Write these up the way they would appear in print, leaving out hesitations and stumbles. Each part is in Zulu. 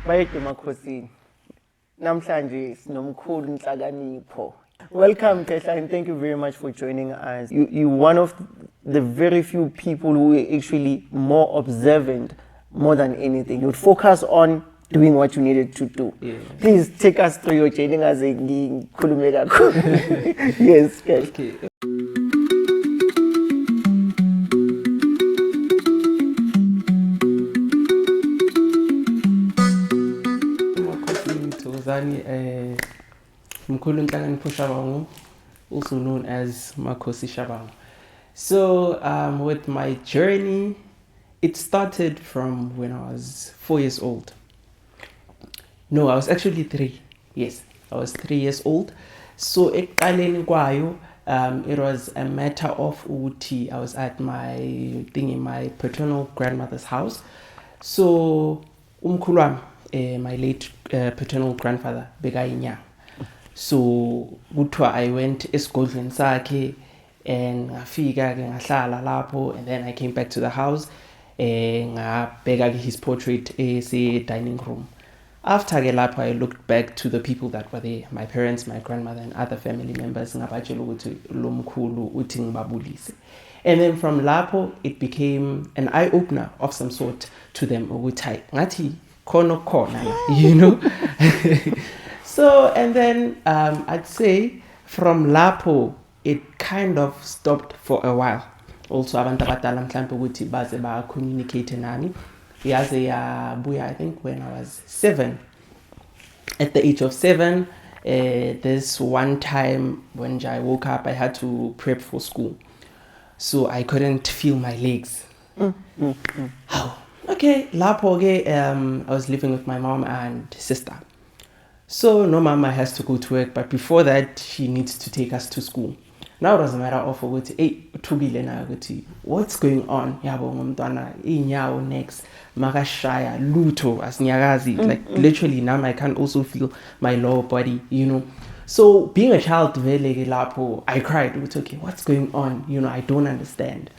Bayede Makhosini. Namhlanje sinomkhulu Nhlakanipho. Welcome, Kesha, and thank you very much for joining us. You're one of the very few people who are actually more observant more than anything. You'd focus on doing what you needed to do. Yeah. Please take us through your journey as a Kulumega. Yes, Kesha. Okay. Mkhulu Nhlakanipho Shabangu, also known as Makhosi Shabangu. So with my journey, it started from when I was 4 years old. No, I was actually 3. Yes, I was 3 years old. So ekuqaleni kwayo, it was a matter of ukuthi I was at my paternal grandmother's house. So umkhulu my late paternal grandfather bekayinyanga. So kuthiwa I went esigodlweni sakhe and ngafika ke ngahlala lapho, and then I came back to the house ngabheka his portrait dining room. After ke lapho I looked back to the people that were there, my parents, my grandmother and other family members, ngabatshela ukuthi lo mkhulu uthi ngibabulise. And then from lapho it became an eye opener of some sort to them ukuthi ngathi khona khona, you know. So, and then I'd say from lapho, it kind of stopped for a while. Also, abantu abadala mhlambe ukuthi baze ba communicate nami. Yaze yabuya, I think when I was 7. At the age of 7, this one time when I woke up, I had to prep for school. So I couldn't feel my legs. Oh, okay, lapho I was living with my mom and sister. So no, mama has to go to work, but before that, she needs to take us to school. Now it was a matter of what's going on? Yabo ngumntwana inyawo next makashaya luto asnyagazi. Like literally now I can also feel my lower body, you know. So being a child, I cried. It's okay, what's going on? You know, I don't understand.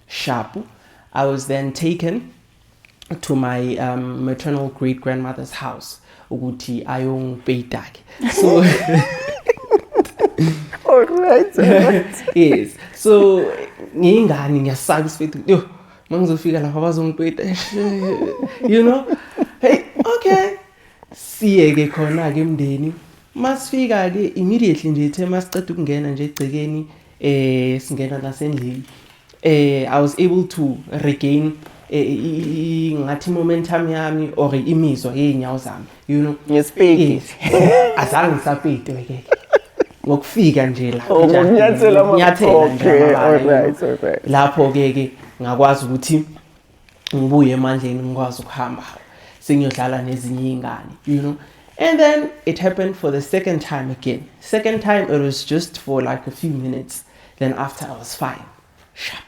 Sharp. I was then taken to my maternal great grandmother's house. Ukuthi ayong paytag. So all right. Yes. So ngingani ngiyasaba isifethu. Yo, mangizofika lapha bazongipeta. You know? Hey, okay. Siye ke khona ke mndeni. Masifika ke immediately nje ethe masiceda ukungena nje egcekeni singena nasendlini. I was able to regain ngathi momentum yami or imizwa yeinyawo zami, you know. Ngespeki. Azange ngisapete ke ngokufika nje la nyathela okay, all right. Lapho ke ngakwazi ukuthi ngibuye emandleni ngikwazi ukuhamba sengiyodlala nezinye izingane, you know. And then it happened for the second time again. Second time it was just for like a few minutes, then after I was fine. Sharp.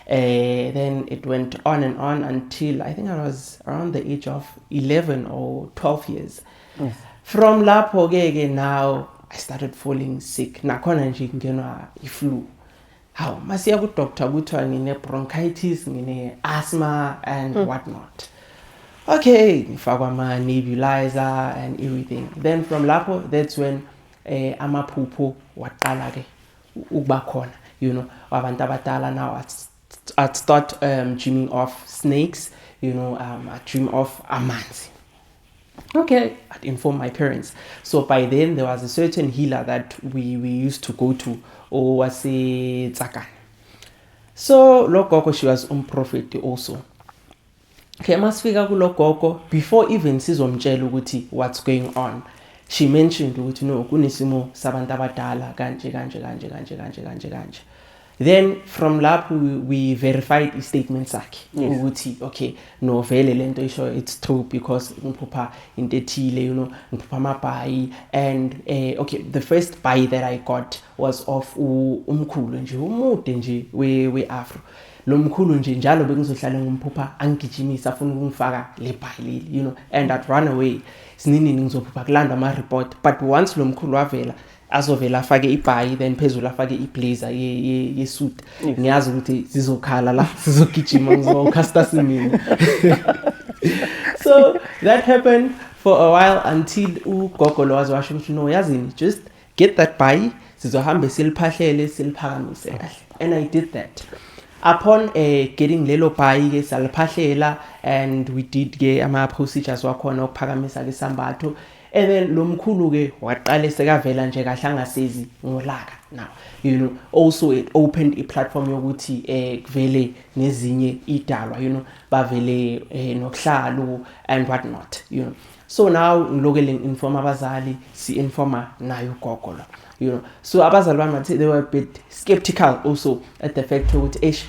Then it went on and on until I think I was around the age of 11 or 12 years. Yes. From lapho ke now I started falling sick. Nakhona nje ngingenwa iflu. How masiya ku doctor kuthiwa ngine bronchitis, ngine asthma and whatnot. Okay, ngifakwa ama nebulizer and everything. Then from lapho, that's when amaphupho waqala ke ukuba khona, you know. Abantu abadala now I'd start dreaming of snakes, you know. I dream of amanzi. Okay, I'd inform my parents. So by then there was a certain healer that we used to go to, or was a Tsakan. So Lokoko, she was prophet also. Okay, masifika kulokoko, before even sizomtshela ukuthi what's going on, she mentioned ukuthi no kunisimo sabantu abadala kanje. Then from lapho we verified the statement sakhe ukuthi okay no vele lento isho it's true because ngiphupa into ethile, you know, ngiphupa amabhayi. And okay, the first buy that I got was of umkhulu nje umude nje we afro. Lo mkhulu nje njalo bengizohlala ngumphupha angigijimisa afuna ukungifaka le bhayi, you know, and I'd run away sinini ngizophupha kulanda ama report. But once lo mkhulu wavela azovela afake ibhayi, then phezulu afake iblazer ye suit, ngiyazi ukuthi zizokhala la sizogijima ngizokasta simini. So that happened for a while until ugogo lo wazwasho ukuthi no yazini just get that bhayi sizohambe siliphahlele siliphakamise kahle. And I did that. Upon getting lelo bhayi ke saliphahlela and we did ke ama procedures wakhona ukuphakamisa ke sambatho. And then lo mkhulu ke waqale sekavela nje kahle angasezi ngolaka. Now, you know, also it opened a platform yokuthi kuvele nezinye idalwa, you know, bavele nokuhlalo and whatnot, you know. So now ngilokele inform abazali si informa nayo gogo lo, you know. So abazali bami they were a bit skeptical also at the fact ukuthi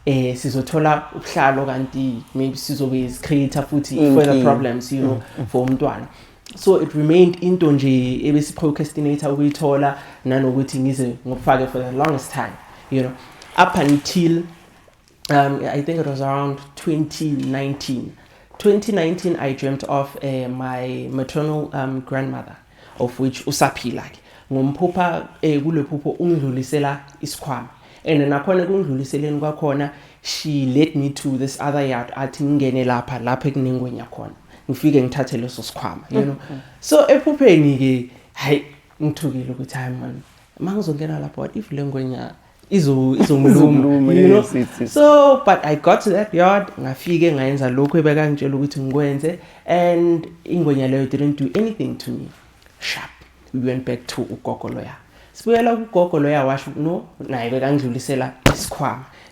sizothola ukuhlalo kanti maybe sizobe creator futhi further problems, you know, for umntwana. So it remained into nje ebesi procrastinator ukuyithola nanokuthi ngize ngokufake for the longest time, you know, up until I think it was around 2019 I dreamt of my maternal grandmother, of which usaphila ngomphupha kule phupho ungidlulisela isikhwama, and nakhona kungidluliseleni kwakhona she led me to this other yard athi ngene lapha ekunengwenya khona ngifike ngithathe leso sikhwama, you know. So ephupheni ke hayi ngithukile ukuthi hayi man mangizongena lapha what if lengwenya izongiluma, you know. So but I got to that yard ngafike ngayenza lokho ebekangitshela ukuthi ngikwenze, and ingwenya leyo didn't do anything to me. Sharp we went back to ugogo loya, sibuyela ugogo loya washo no naye bekangidlulisela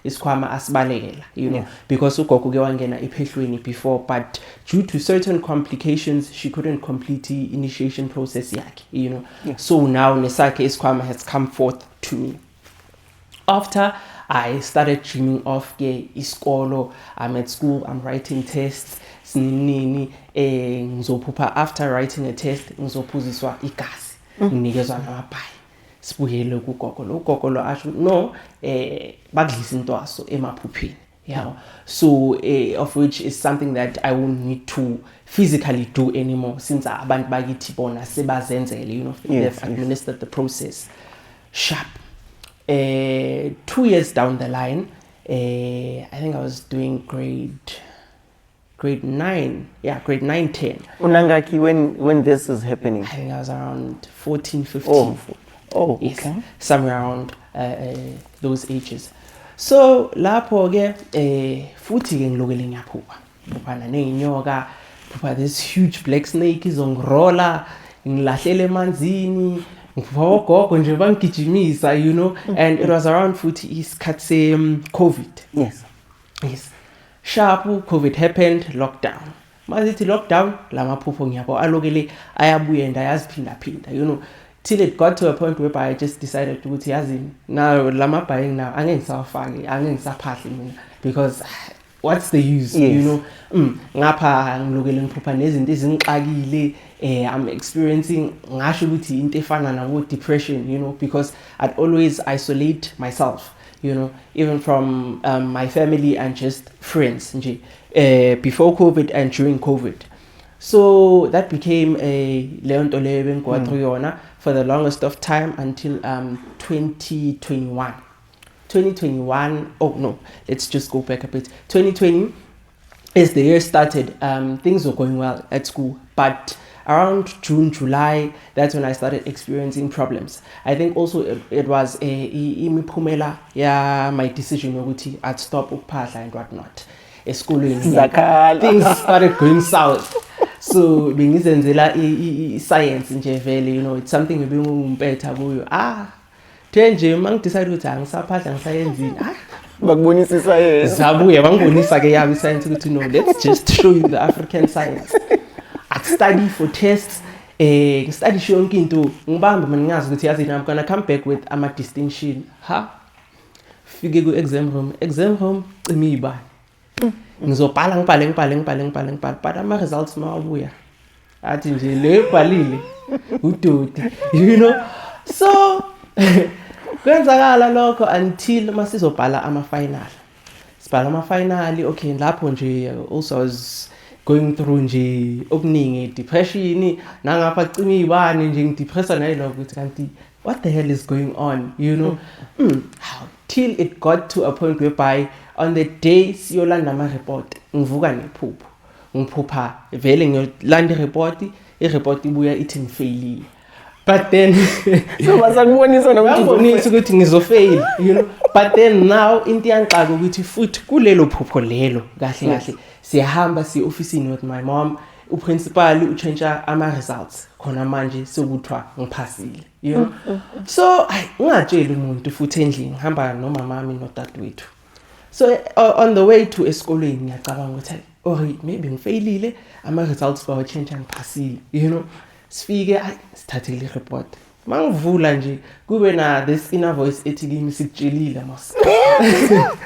isikhwama asibalekela, you know, because ugogo ke wangena ephehlweni before, but due to certain complications she couldn't complete the initiation process yakhe, you know. So now nesakhe isikhwama has come forth to me. After I started dreaming of iskolo, I'm at school, I'm writing tests, sinini ngizophupha after writing a test ngizophuziswa igazi nginikezwa namabhayi sibuyele kugogo lo asho no bakudlisa intwaso emaphupheni, yeah. So of which is something that I won't need to physically do anymore since abantu bakithi bona sebazenzele, you know, they've administered the process. Sharp. 2 years down the line, I think I was doing grade 9, 10. Unangaki when this is happening? I think I was around 14, 15. Oh, yes, okay. somewhere around those ages. So lapho ke futhi ke ngilokele ngiyaphupha neyinyoka, phupha this huge black snake izongirola ngilahlele emanzini ngogogo nje bangigijimisa, you know. And it was around futhi isikhathi se COVID. Yes. Sharp COVID happened, lockdown. Mazithi lockdown lamaphupho ngiyabo alokele ayabuye ndayaziphinda, you know, till it got to a point whereby I just decided ukuthi yazi now lamabhaying now angeke ngisafake, angeke ngisaphahle mina, because what's the use, you know. Ngapha ngilokele ngiphupha nezinto ezingixakile, I'm experiencing ngasho ukuthi into efana nabo depression, you know, because I'd always isolate myself, you know, even from my family and just friends nje before COVID and during COVID. So that became a leyo nto leyo bengiwa through yona for the longest of time until 2021. Oh no, let's just go back a bit. 2020 as the year started, things were going well at school, but around June, July, that's when I started experiencing problems. I think also it was imiphumela my decision ukuthi I'd stop ukuphahla and whatnot. Esikolweni things started going south. So bengizenzela science nje vele, you know, it's something ebingumpetha kuyo. Nje mangidecide ukuthi angisaphahla ngisayenzini. Bakubonisa science. Zabuye bangibonisa ke yabo science ukuthi no, let's just show you the African science. I study for tests, study yonke into ngibamba mina ngazi ukuthi yazi I'm gonna come back with ama distinction. Fike ku exam room cima ibani. Ngizobhala ngibhale but ama results mawabuya athi nje le bhalile udodi, you know. So kwenzakala lokho until masizobhala ama final. Sibhala ama final, okay, lapho nje also I was going through nje okuningi depression nangapha cima ibani nje ngidepressa nayiloko ukuthi kanti what the hell is going on, you know. How till it got to a point whereby on the day siyolanda ama report ngivuka nephupho ngiphupha vele ngiyolanda i-report ibuya ithi ngifailile. But then so basakubonisa ngibonisa ukuthi ngizofail, you know. But then now into yangiqaka ukuthi futhi kulelo phupho lelo kahle siyahamba officeini with my mom, uprincipal uchange ama results khona manje sokuthiwa ngiphasile, you know. So ngingatshela umuntu futhi endlini ngihamba nomama wami nodadewethu. So on the way to esikolweni ngiyacabanga ukuthi or maybe ngifailile ama results bawo change ngiphasile, you know. Sifike sithathele i-report. Mangivula nje kube na this inner voice ethi kimi sikutshelile mas.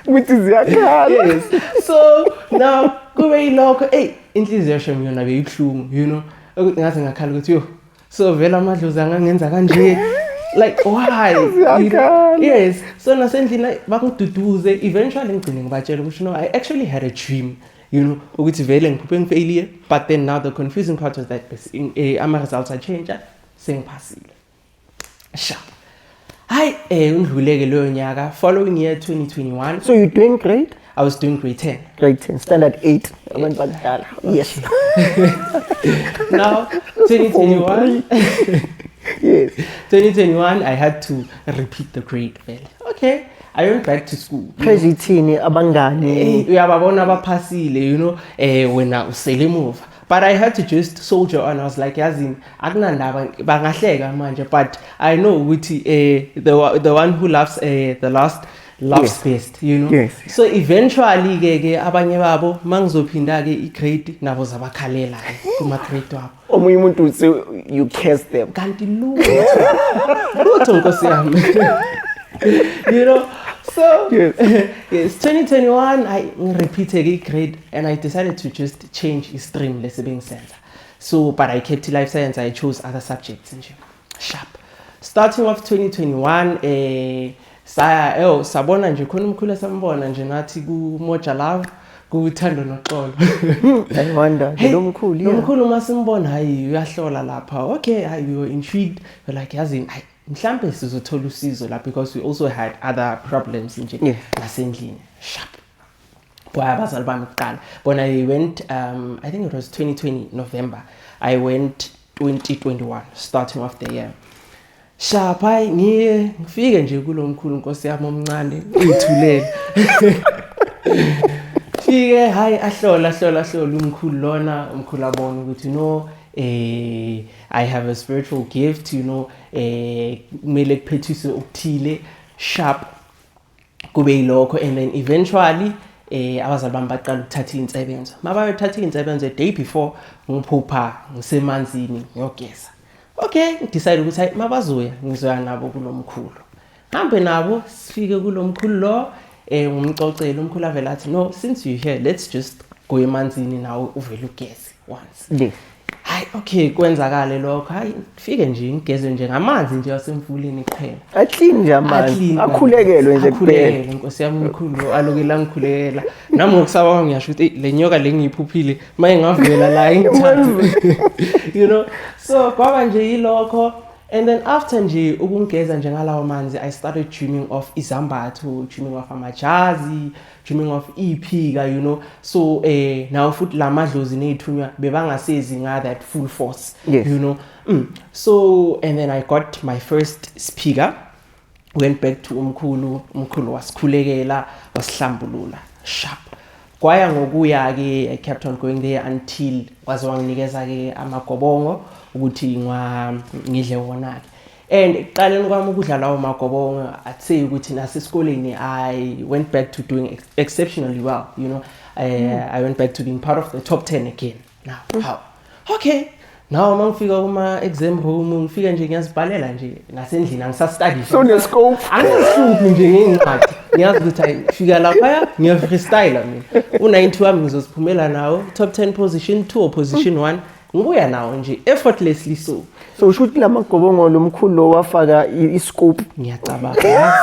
Ukuthi ziyakhala. Yes. So now kube ilokho inhliziyo yami yona beyibhlungu, you know. Ukuthi ngaze ngakhala ukuthi yo so vela amadlozi angangenza kanje. Like why? Yes. So nasendlini bakududuze eventually ngigcine ngibatshela ukuthi no, I actually had a dream. You know, ukuthi vele ngiphuphe failure, but then now the confusing part was that ama results are changed, sengiphasile. Sharp. Undluleke leyo nyaka, following year 2021. So you're doing great? I was doing grade 10. Grade 10, standard 8. Abantu bakudala. Yes. Now 2021. Yes. 2021 I had to repeat the grade. Okay. I went back to school. Prezithini abangani uyababona abaphasile, you know, wena usele move. But I had to just soldier on. I was like, yazini akunandaba bangahleka manje, but I know ukuthi the one who loves the last loves best, you know. Yes. So eventually ke abanye babo mangizophinda ke igrade nabo zabakhalela kuma grade wabo. Omunye umuntu so you curse them. Kanti lutho nkosi yami. You know. So yes, 2021 I repeated a grade and I decided to just change the stream lesibeng senza. So but I kept life science, I chose other subjects nje. Sharp. Starting off 2021 sabona nje khona umkhulu sambona nje nathi ku Moja Love kuthando noxolo. I wonder lo mkhulu lo mkhulu masimbona hayi uyahlola lapha. Okay, we were intrigued. We're like yazini mhlambe sizothola usizo la because we also had other problems nje nasendlini. Sharp. Boy abazali bami kuqala. But I went I think it was 2020 November. I went 2021 starting off the year. Sharp ngifike nje kulomkhulu Nkosi yami omncane uyithulele. Fike ahlola umkhulu lona umkhulu abona ukuthi no I have a spiritual gift, you know, kumele kuphethise ukuthile. Sharp kube yilokho and then eventually abazali bami baqala ukuthatha insebenzo. Mabayothatha insebenzo the day before ngiphupha ngisemanzini ngiyogeza. Okay, decide ukuthi mabazoya ngizoya nabo kulomkhulu. Hambe nabo sifike kulomkhulu lo ngumcocela umkhulu avela athi no, since you here let's just go emanzini nawe uvela ugeze once. Yes. Okay, kwenzakala lokho. Fike nje ngigeze nje ngamanzi nje wasemfuleni kuphela. Aclean nje amanzi. Akhulekelwe nje kuphela. Nkosi yami umkhulu alokela ngikhulekela. Nami ngokusaba ngiyasho ukuthi le nyoka lengiyiphuphile maye ngavela la engithathe. You know. So kwaba nje yilokho. And then after nje ukungeza nje ngalawo manzi I started dreaming of izambatho, dreaming of amajazi, dreaming of iphika, you know. So now futhi lamadlozi nezithunywa bebangasezi nga that full force, yes. You know. So and then I got my first speaker, went back to umkhulu wasikhulekela wasihlambulula. Sharp. Kwaya ngokuya ke I kept on going there until kwaze wanginikeza ke amagobongo ukuthi ngidle wona ke. And eqaleni kwami ukudla lawo magobongo I'd say ukuthi nasesikoleni I went back to doing exceptionally well, you know. I went back to being part of the top 10 again. Now how? Okay. Now mangifika kuma exam room ngifika nje ngiyazibhalela nje nasendlini angisastudy. So ne scope angisiphi nje ngincwadi. Ngiyazi ukuthi ngifika lapha ngiya freestyle mina. U90 wami ngizosiphumela nawo top 10 position 2 or position 1. Ngibuya nawo nje effortlessly so. So ushuthi lamagobongo lomkhulu lo wafaka iscope. Ngiyacabanga.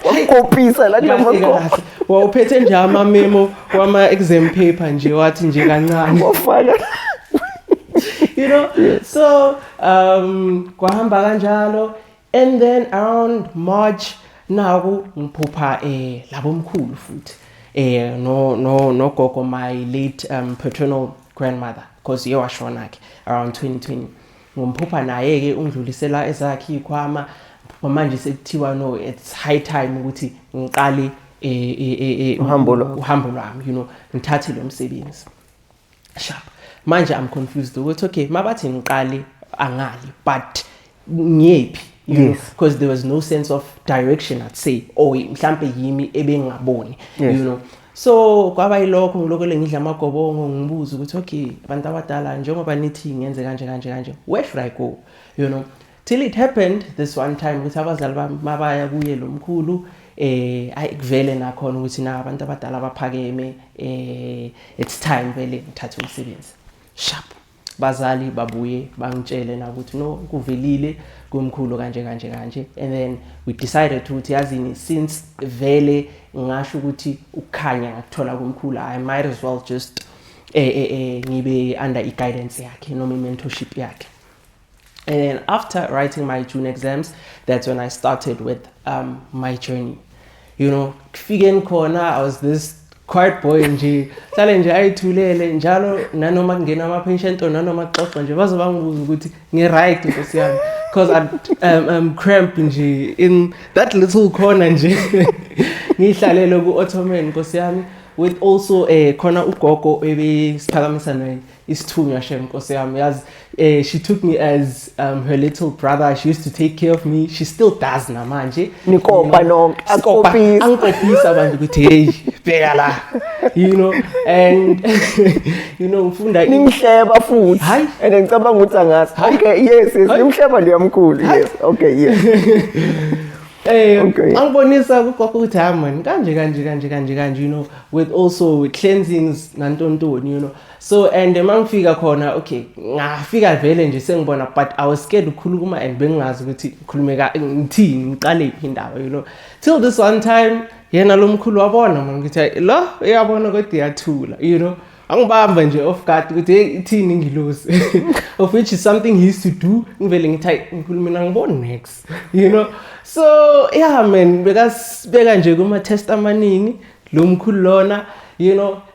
Wakopisa la lamagobongo. Wawuphethe nje ama memo wama exam paper nje wathi nje kancane. Wafaka. You know, yes. So kwahamba kanjalo and then around March naku ngiphupha labo mkhulu futhi no gogo my late paternal grandmother because yewashona ke around 2020 ngomphupha naye ke ungidlulisela ezakhe ikhwama manje sekuthiwa no it's high time ukuthi ngiqale uhambo lwami ngithathe lo msebenzi sharp manje I'm confused ukuthi okay mabathi ngiqale angali but ngiyephi know because there was no sense of direction I'd say mhlambe yimi ebengingaboni so kwaba yilokho ngilokho ngidla amagobongo ngibuza ukuthi okay abantu abadala njengoba nithi ngenze kanje where should I go till it happened this one time ukuthi abazali bami mabaya kuye lo mkhulu ayikuvele nakhona ukuthi na abantu abadala baphakeme it's time vele ngithathe umsebenzi sharp bazali babuye bangitshele na ukuthi no kuvelile kumkhulu kanje and then we decided ukuthi yazini since vele ngasho ukuthi ukukhanya ngakuthola kumkhulu I might as well just ngibe under guidance yakhe noma mentorship yakhe. And then after writing my June exams, that's when I started with my journey. Kufike khona I was this quiet boy nje hlale nje ayithulele njalo nanoma kungena ama patient nanoma xoxa nje bazoba ngibuza ukuthi ngi right Nkosi yami because I'm cramped nje in that little corner nje ngihlalele ku Ottoman Nkosi yami with also khona ugogo ebesiphakamisa naye isithunywa Nkosi yami yazi she took me as her little brother. She used to take care of me. She still does namanje. Nikopa no akopisa abantu ukuthi hey bheka la and ufunda nimhleba futhi and ngicabanga ukuthi angazi okay yes nimhleba liyamkhulu yes okay yes angibonisa ugogo ukuthi man kanje with also cleansings nantontoni so and mangifika khona okay ngafika vele nje sengibona but I was scared ukukhuluma and bengazi ukuthi ukhulumeka ngithini ngiqale indaba till this one time yena lo mkhulu wabona ngithi lo uyabona kodwa iyathula angibamba nje off guard ukuthi ithini ngilosi of which is something he used to do ngivele ngithi ngikhuluma ngibona next so yeah man bekasibeka nje kuma test amaningi lo mkhulu lona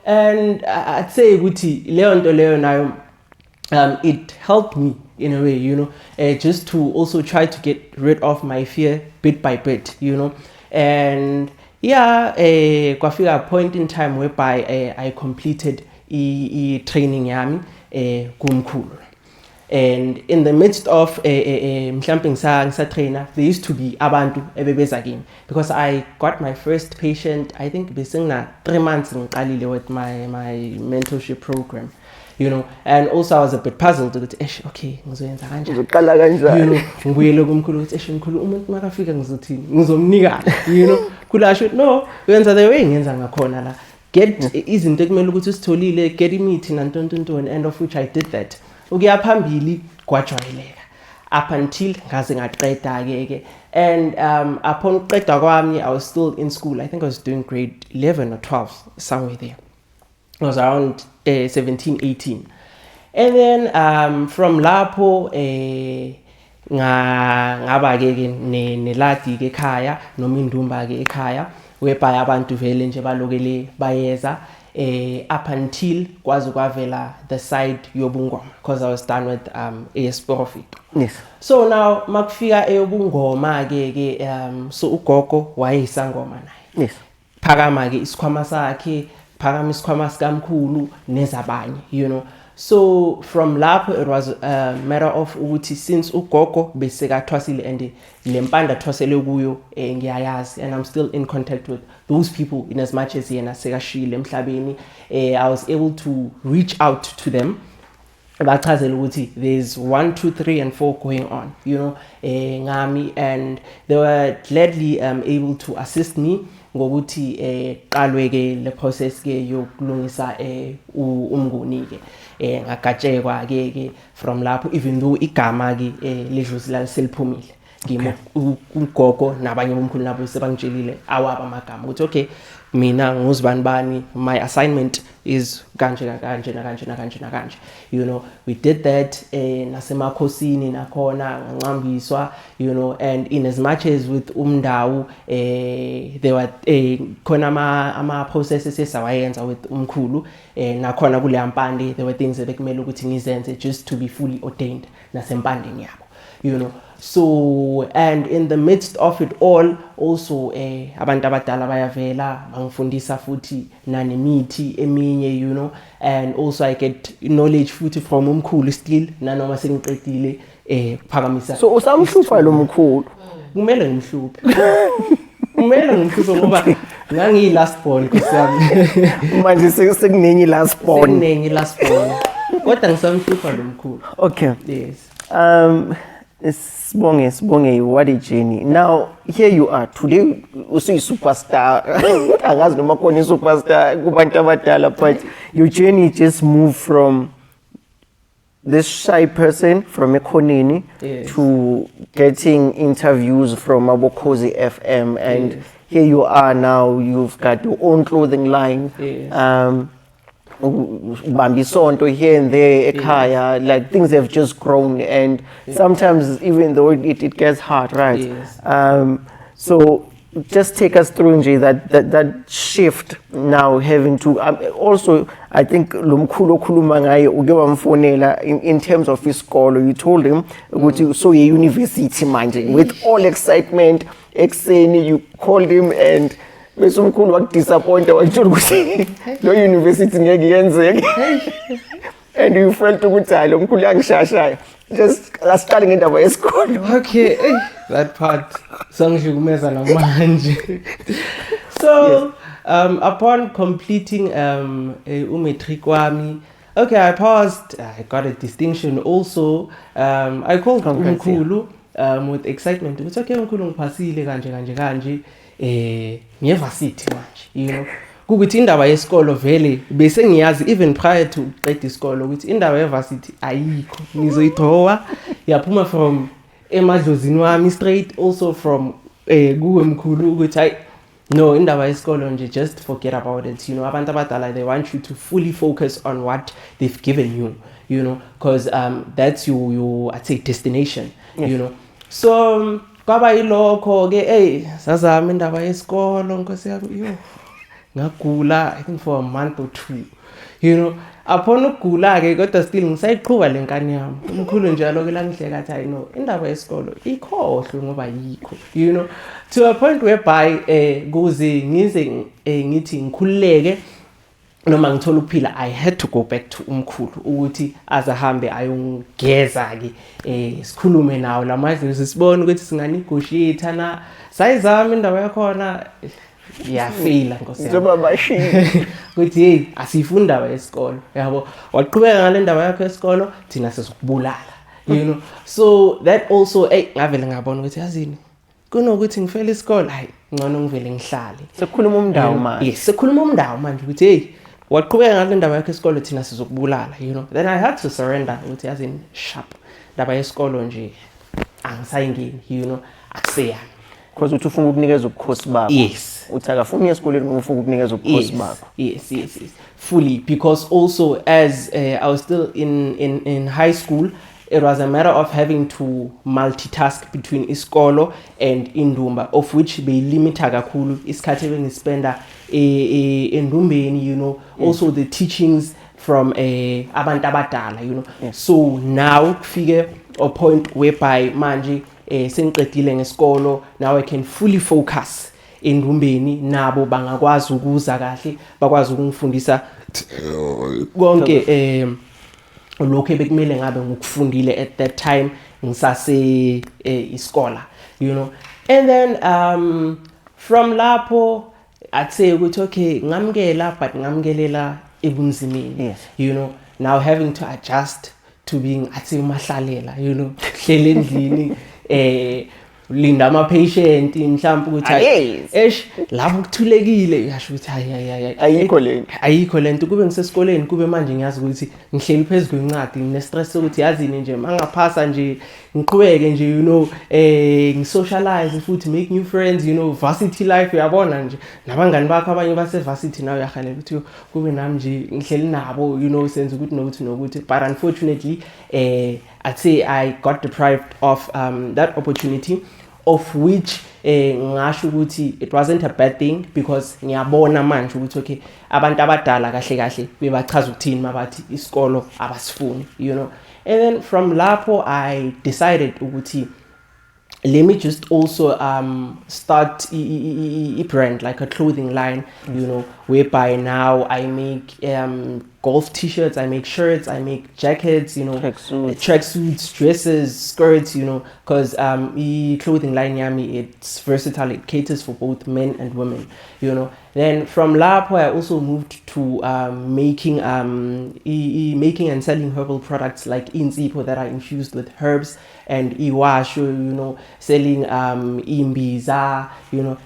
and I'd say ukuthi leyo nto leyo nayo it helped me in a way just to also try to get rid of my fear bit by bit and yeah kwafika a point in time whereby I completed training yami kumkhulu. And in the midst of mhlawumbe ngisa-trainer, there used to be abantu ebebeza kimi because I got my first patient, I think besengina 3 months ngiqalile with my mentorship program, and also I was a bit puzzled ukuthi okay ngizoyenza kanjani, ngizoqala kanjani, ngibuyele kumkhulu ukuthi mkhulu umuntu makafika ngizothini, ngizomnika khula asho no wenza the way ngenza ngakhona la, get izinto ekumele ukuthi usitholile, get imithi nantontoni, and of which I did that. Ukuya phambili kwajwayeleka up until ngaze ngaqeda ke and upon qeda kwami I was still in school. I think I was doing grade 11 or 12 somewhere there. I was around 17 18 and then from lapho ngaba ke neladi ke ekhaya noma indumba ke ekhaya whereby abantu vele nje balokele bayeza up until kwazi kwavela the side yobungoma because I was done with AS Profit. Yes. So now makufika eyobungoma ke so ugogo wayisangoma naye. Yes. Phakama ke isikhwama sakhe, phakama isikhwama sikamkhulu nezabanye, So from lapho it was a matter of ukuthi since ugogo besekathwasile and lempanda thwasele kuyo ngiyayazi, and I'm still in contact with those people in as much as yena sekashile emhlabeni. I was able to reach out to them bachazela ukuthi there's 1 2 3 and 4 going on, ngami, and they were gladly able to assist me ngokuthi qalwe ke le process ke yokulungisa umnguni ke ngagatshekwa ke from lapho, even though igama ke ledluzi laliphumile game ugogo nabanye bomkhulu nabo sebangitshelile awaba amagama ukuthi okay mina nguzibani bani, my assignment is kanje kanje nakanje nakanje nakanje. You know, we did that nasemakhosini nakhona ngancambiswa, you know, and in as much as with umndawu there were khona ama processes esawayenza with umkhulu nakhona kule ampande there were things ebekumele ukuthi ngizenze just to be fully ordained nasempandeni yabo, you know. So, and in the midst of it all also abantu abadala bayavela bangifundisa futhi nanemithi eminye, you know, and also I get knowledge futhi from umkhulu still nanoma sengiqedile phakamisa. So usamhlupha lo mkhulu? Kumele ngimhluphe. Kumele ngimhluphe ngoba ngangiyi last born kusami. Manje sekunenye last born. Sekunenye last born. Kodwa ngisamhlupha lo mkhulu. Okay. Yes. Sibonge, what a journey. Now, here you are. Today, you see superstar. Angazi noma khona superstar kubantu abadala, but your journey just moved from this shy person from Ekhoneni to getting interviews from Abokhozi FM, and here you are now. You've got your own clothing line. Bambisonto here and there, Ekaya, like things have just grown, and sometimes even though it gets hard, right? Yes. So just take us through Nje, that shift now, having to also I think Lumkulo Kulumangai Ugewamfonela in terms of his scholar, you told him so a university manje with all excitement, you called him and bese umkhulu wakudisappointa wakuthola ukuthi lo university ngeke yenzeke and you felt ukuthi hayi lo mkhulu yangishashaya. Just asiqale ngendaba yesikole. Okay, that part sangishukumeza namanje. So upon completing umatric wami, okay, I passed, I got a distinction also. I called umkhulu with excitement ukuthi okay umkhulu ngiphasile kanje ngevarsity manje, you know, kukuthi indaba yesikolo vele bese ngiyazi even prior to uqeda isikolo ukuthi indaba yevarsity ayikho, ngizoyidrowa yaphuma from emadlozini wami straight, also from kuwe mkhulu ukuthi hayi no, indaba yesikolo nje just forget about it, you know. Abantu abadala, they want you to fully focus on what they've given you, you know, because that's your I'd say destination, you know. So kwaba ilokho ke sazama indaba yesikolo nkosi yami yo ngagula I think for a month or two, you know. Upon ukugula ke kodwa still ngisayiqhubha lenkani yami umkhulu njalo ke la ngihleka athi no indaba yesikolo ikhohle ngoba yikho, you know, to a point whereby kuze ngize ngithi ngikhululeke noma ngithola ukuphila I had to go back to umkhulu ukuthi azahambe ayongeza ke sikhulume nawo lamanje sisibone ukuthi singanegotiate na sayizama indaba yakhona yafeyila nkosi njengoba bashini ukuthi hey asifunda indaba yesikolo yabo waqhubeka ngale ndaba yakho yesikolo thina sesukubulala, you know. So that also ngavele ngabona ukuthi yazini kunokuthi ngifele isikolo hayi ngcono ngivele ngihlale sekukhuluma umndawo manje. Yes, sekukhuluma umndawo manje ukuthi hey waqhubeka ngale ndaba yakho yesikolo thina sizokubulala, you know. Then I had to surrender ukuthi yazini sharp ndaba yesikolo nje angisayingeni, you know, akuseyami because uthi ufuna ukunikeza ubukhosi bakho. Yes, uthi akafuni esikoleni ngoba ufuna ukunikeza ubukhosi bakho. Yes, fully, because also as I was still in high school, it was a matter of having to multitask between iskolo and indumba, of which beyilimita kakhulu isikhathi engispenda endumbeni, you know. Also the teachings from abantu abadala, you know. So now kufike a point whereby manje sengiqedile ngesikolo, now I can fully focus endumbeni, nabo bangakwazi ukuza kahle bakwazi ukungifundisa konke lokho bekumele ngabe ngikufundile at that time ngisase iskola, you know. And then from lapho I'd say ukuthi okay ngamkela, but ngamkelela ebunzimeni, you know. Now having to adjust to being I'd say umahlalela, you know, hlele endlini linda ama-patient mhlawumbe ukuthi Yes. lapho kuthulekile uyasho ukuthi ayikho lento kube ngisesikoleni kube manje ngiyazi ukuthi ngihleli phezu kwencwadi ngine-stress sokuthi yazini nje mangaphasa nje ngiqhubeke nje ngisocialize futhi make new friends varsity life uyabona nje nabangani bakho abanye base-varsity nawe uyahalela ukuthi kube nami nje ngihleli nabo senze ukuthi nokuthi but unfortunately I'd say I got deprived of that opportunity of which ngasho ukuthi it wasn't a bad thing because ngiyabona manje ukuthi okay abantu abadala kahle bebachaza ukuthini mabathi isikolo abasifuni and then from lapho I decided ukuthi let me just also start a brand like a clothing line whereby now I make golf t-shirts, I make shirts, I make jackets, tracksuits, dresses, skirts, because clothing line yami, it's versatile, it caters for both men and women, Then from Lapo, I also moved to making and selling herbal products like inzipo that are infused with herbs, and iwasho, selling imbiza,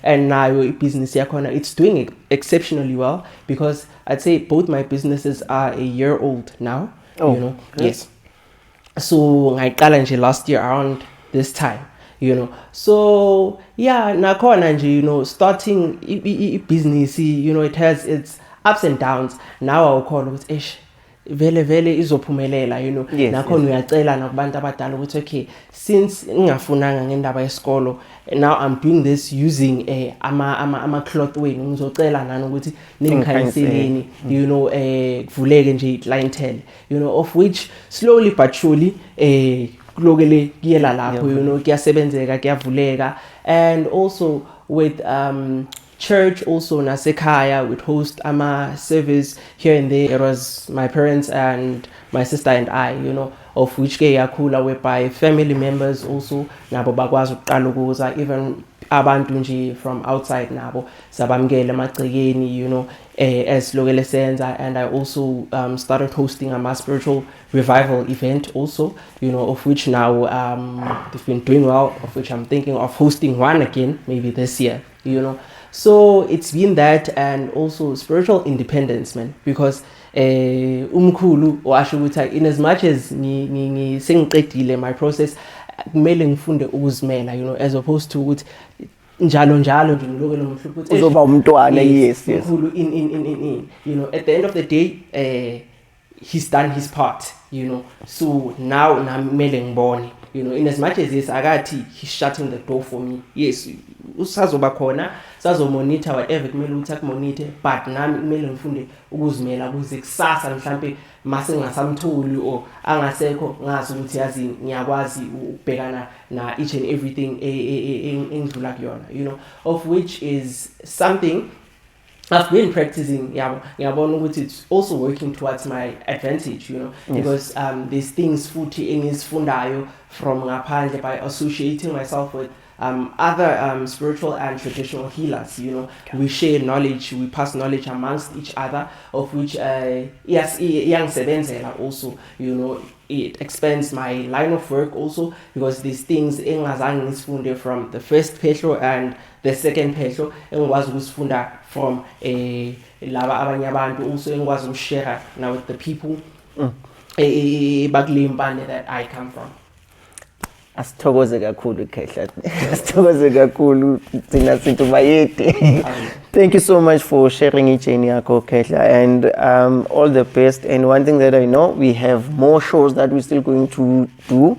and now business yakona, it's doing exceptionally well because I'd say both my businesses are a year old now, Okay. Yes. So I got last year around this time. So yeah, nakhona nje starting business, it has its ups and downs. Now I'll call it vele izophumelela nakhona uyacela nakubantu abadala ukuthi okay since ngingafunanga ngendaba yesikolo now I'm doing this using ama cloth wenu ngizocela nani ukuthi ningikhanyiseleni kuvuleke nje clientele of which slowly but surely kulokele kuyela lapho kuyasebenzeka kuyavuleka. And also with church also nasekhaya would host service here and there. It was my parents and my sister and I, of which ke yakhula whereby family members also nabo bakwazi ukuqala ukuza, even abantu nje from outside nabo sabamkele emagcekeni as lokele senza. And I also started hosting a spiritual revival event also, of which now they've been doing well, of which I'm thinking of hosting one again maybe this year, So it's been that, and also spiritual independence, man, because umkhulu washo ukuthi in as much as sengiqedile my process kumele ngifunde ukuzimela, as opposed to ukuthi njalo nje ngilokele umhlupho ukuthi uzoba umntwana. Yes. in at the end of the day he's done his part, so now namele ngibone, in as much as yes akathi he's shutting the door for me, yes usazoba khona sazomonitor whatever kumele ukuthi akumonitor, but nami kumele ngifunde ukuzimela ukuze kusasa mhlambe mase ngingasamtholi or angasekho ngazi ukuthi yazi ngiyakwazi ukubhekana na each and everything engidlula kuyona, of which is something I've been practicing. Ngiyabona ukuthi it's also working towards my advantage, because there's things futhi engizifundayo from ngaphandle by associating myself with other spiritual and traditional healers. We share knowledge, we pass knowledge amongst each other, of which yes, iyangisebenzela also, it expands my line of work also, because these things engazange ngizifunde from the first phehlo and the second phehlo engikwazi ukuzifunda from laba abanye abantu, also engikwazi ukushare now with the people bakule mpande that I come from. Asithokoze kakhulu Khehla. Asithokoze kakhulu thina sithi bayede. Thank you so much for sharing ijeni yakho Khehla, and all the best. And one thing that I know, we have more shows that we're still going to do,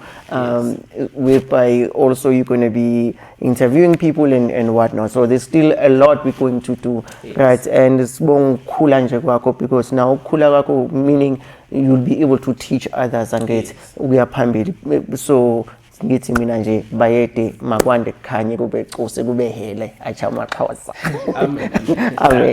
whereby also you're going to be interviewing people and whatnot. So there's still a lot we're going to do, right? And it's khula nje kwakho, because now khula kwakho meaning you'll be able to teach others and get uyaphambili. So ngithi mina nje bayede makwande khanye kube cose kube hele acha amaXhosa. Amen.